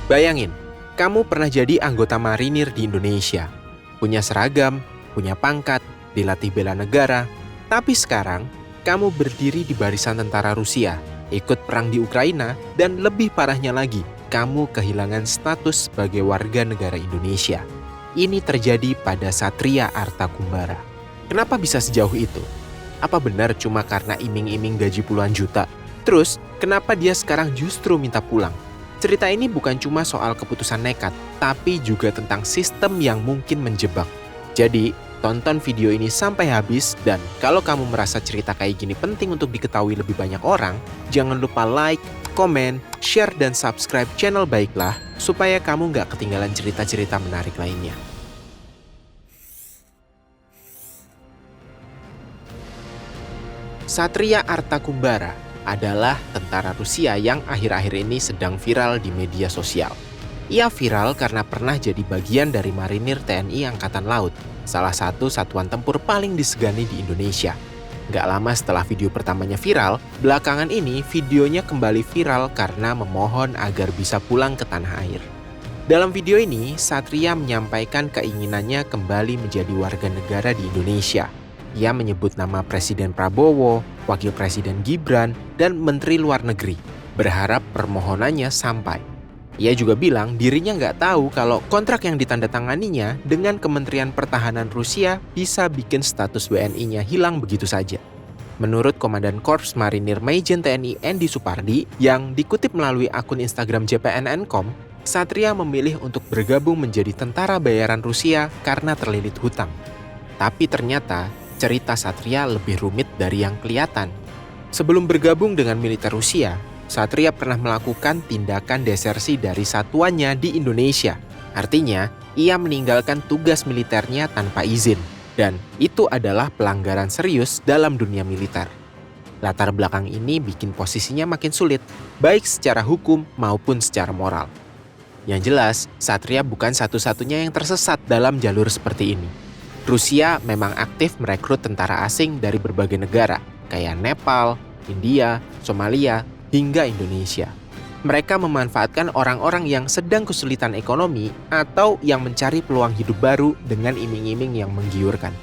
Bayangin, kamu pernah jadi anggota marinir di Indonesia. Punya seragam, punya pangkat, dilatih bela negara. Tapi sekarang, kamu berdiri di barisan tentara Rusia, ikut perang di Ukraina, dan lebih parahnya lagi, kamu kehilangan status sebagai warga negara Indonesia. Ini terjadi pada Satria Artakumbara. Kenapa bisa sejauh itu? Apa benar cuma karena iming-iming gaji puluhan juta? Terus, kenapa dia sekarang justru minta pulang? Cerita ini bukan cuma soal keputusan nekat, tapi juga tentang sistem yang mungkin menjebak. Jadi, tonton video ini sampai habis, dan kalau kamu merasa cerita kayak gini penting untuk diketahui lebih banyak orang, jangan lupa like, komen, share, dan subscribe channel Baiklah, supaya kamu nggak ketinggalan cerita-cerita menarik lainnya. Satria Artakumbara adalah tentara Rusia yang akhir-akhir ini sedang viral di media sosial. Ia viral karena pernah jadi bagian dari marinir TNI Angkatan Laut, salah satu satuan tempur paling disegani di Indonesia. Gak lama setelah video pertamanya viral, belakangan ini videonya kembali viral karena memohon agar bisa pulang ke tanah air. Dalam video ini, Satria menyampaikan keinginannya kembali menjadi warga negara di Indonesia. Ia menyebut nama Presiden Prabowo, Wakil Presiden Gibran, dan Menteri Luar Negeri, berharap permohonannya sampai. Ia juga bilang dirinya nggak tahu kalau kontrak yang ditandatanganinya dengan Kementerian Pertahanan Rusia bisa bikin status WNI-nya hilang begitu saja. Menurut Komandan Korps Marinir Majen TNI Endi Supardi yang dikutip melalui akun Instagram JPNN.com, Satria memilih untuk bergabung menjadi tentara bayaran Rusia karena terlilit hutang. Tapi ternyata cerita Satria lebih rumit dari yang kelihatan. Sebelum bergabung dengan militer Rusia, Satria pernah melakukan tindakan desersi dari satuannya di Indonesia. Artinya, ia meninggalkan tugas militernya tanpa izin. Dan itu adalah pelanggaran serius dalam dunia militer. Latar belakang ini bikin posisinya makin sulit, baik secara hukum maupun secara moral. Yang jelas, Satria bukan satu-satunya yang tersesat dalam jalur seperti ini. Rusia memang aktif merekrut tentara asing dari berbagai negara, kayak Nepal, India, Somalia, hingga Indonesia. Mereka memanfaatkan orang-orang yang sedang kesulitan ekonomi atau yang mencari peluang hidup baru dengan iming-iming yang menggiurkan.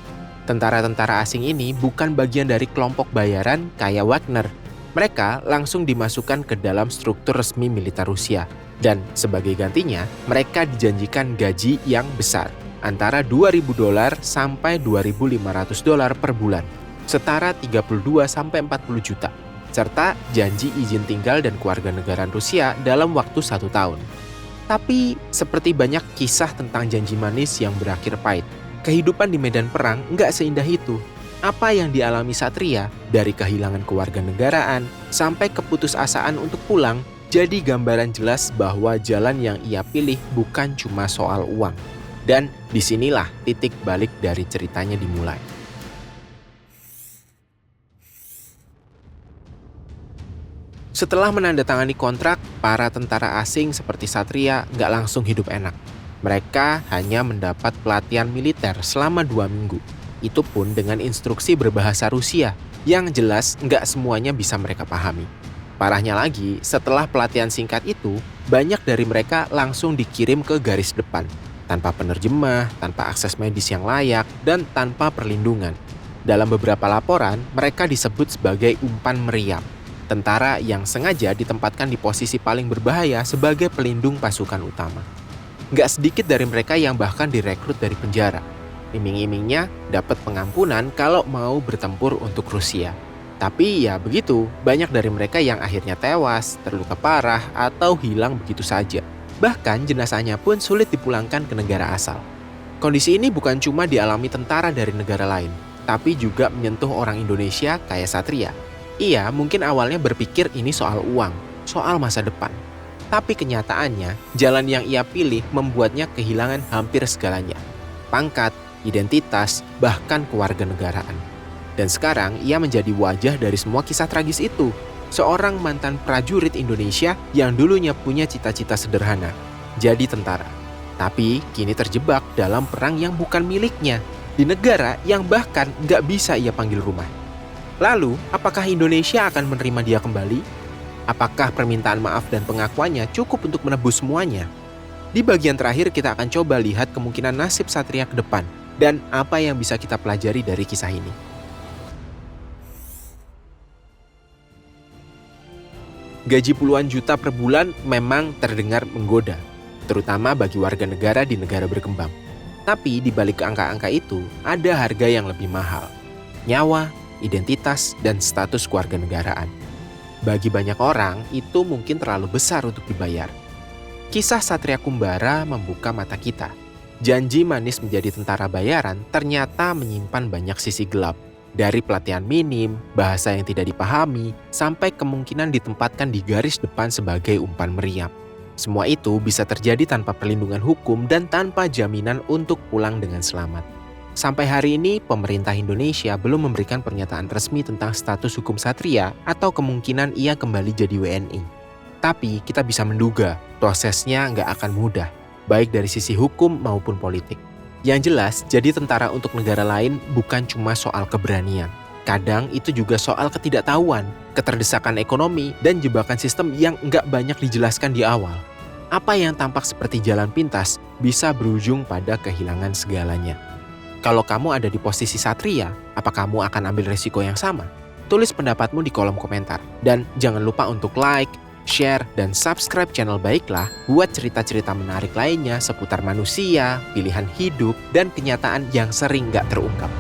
Tentara-tentara asing ini bukan bagian dari kelompok bayaran kayak Wagner. Mereka langsung dimasukkan ke dalam struktur resmi militer Rusia. Dan sebagai gantinya, mereka dijanjikan gaji yang besar, antara $2.000 sampai $2.500 per bulan, setara 32 sampai 40 juta, serta janji izin tinggal dan kewarganegaraan Rusia dalam waktu 1 tahun. Tapi, seperti banyak kisah tentang janji manis yang berakhir pahit, kehidupan di medan perang nggak seindah itu. Apa yang dialami Satria, dari kehilangan kewarganegaraan sampai keputusasaan untuk pulang, jadi gambaran jelas bahwa jalan yang ia pilih bukan cuma soal uang. Dan disinilah titik balik dari ceritanya dimulai. Setelah menandatangani kontrak, para tentara asing seperti Satria nggak langsung hidup enak. Mereka hanya mendapat pelatihan militer selama 2 minggu. Itu pun dengan instruksi berbahasa Rusia, yang jelas nggak semuanya bisa mereka pahami. Parahnya lagi, setelah pelatihan singkat itu, banyak dari mereka langsung dikirim ke garis depan, tanpa penerjemah, tanpa akses medis yang layak, dan tanpa perlindungan. Dalam beberapa laporan, mereka disebut sebagai umpan meriam, tentara yang sengaja ditempatkan di posisi paling berbahaya sebagai pelindung pasukan utama. Nggak sedikit dari mereka yang bahkan direkrut dari penjara. Iming-imingnya dapat pengampunan kalau mau bertempur untuk Rusia. Tapi ya begitu, banyak dari mereka yang akhirnya tewas, terluka parah, atau hilang begitu saja. Bahkan jenazahnya pun sulit dipulangkan ke negara asal. Kondisi ini bukan cuma dialami tentara dari negara lain, tapi juga menyentuh orang Indonesia kayak Satria. Ia mungkin awalnya berpikir ini soal uang, soal masa depan. Tapi kenyataannya, jalan yang ia pilih membuatnya kehilangan hampir segalanya. Pangkat, identitas, bahkan kewarganegaraan. Dan sekarang ia menjadi wajah dari semua kisah tragis itu. Seorang mantan prajurit Indonesia yang dulunya punya cita-cita sederhana, jadi tentara. Tapi kini terjebak dalam perang yang bukan miliknya, di negara yang bahkan nggak bisa ia panggil rumah. Lalu, apakah Indonesia akan menerima dia kembali? Apakah permintaan maaf dan pengakuannya cukup untuk menebus semuanya? Di bagian terakhir kita akan coba lihat kemungkinan nasib Satria ke depan dan apa yang bisa kita pelajari dari kisah ini. Gaji puluhan juta per bulan memang terdengar menggoda, terutama bagi warga negara di negara berkembang. Tapi di balik angka-angka itu, ada harga yang lebih mahal. Nyawa, identitas, dan status kewarganegaraan. Bagi banyak orang, itu mungkin terlalu besar untuk dibayar. Kisah Satria Kumbara membuka mata kita. Janji manis menjadi tentara bayaran ternyata menyimpan banyak sisi gelap. Dari pelatihan minim, bahasa yang tidak dipahami, sampai kemungkinan ditempatkan di garis depan sebagai umpan meriam. Semua itu bisa terjadi tanpa perlindungan hukum dan tanpa jaminan untuk pulang dengan selamat. Sampai hari ini, pemerintah Indonesia belum memberikan pernyataan resmi tentang status hukum Satria atau kemungkinan ia kembali jadi WNI. Tapi kita bisa menduga prosesnya nggak akan mudah, baik dari sisi hukum maupun politik. Yang jelas, jadi tentara untuk negara lain bukan cuma soal keberanian. Kadang itu juga soal ketidaktahuan, keterdesakan ekonomi, dan jebakan sistem yang nggak banyak dijelaskan di awal. Apa yang tampak seperti jalan pintas bisa berujung pada kehilangan segalanya. Kalau kamu ada di posisi Satria, apa kamu akan ambil resiko yang sama? Tulis pendapatmu di kolom komentar. Dan jangan lupa untuk like, share, dan subscribe channel Baiklah buat cerita-cerita menarik lainnya seputar manusia, pilihan hidup, dan kenyataan yang sering gak terungkap.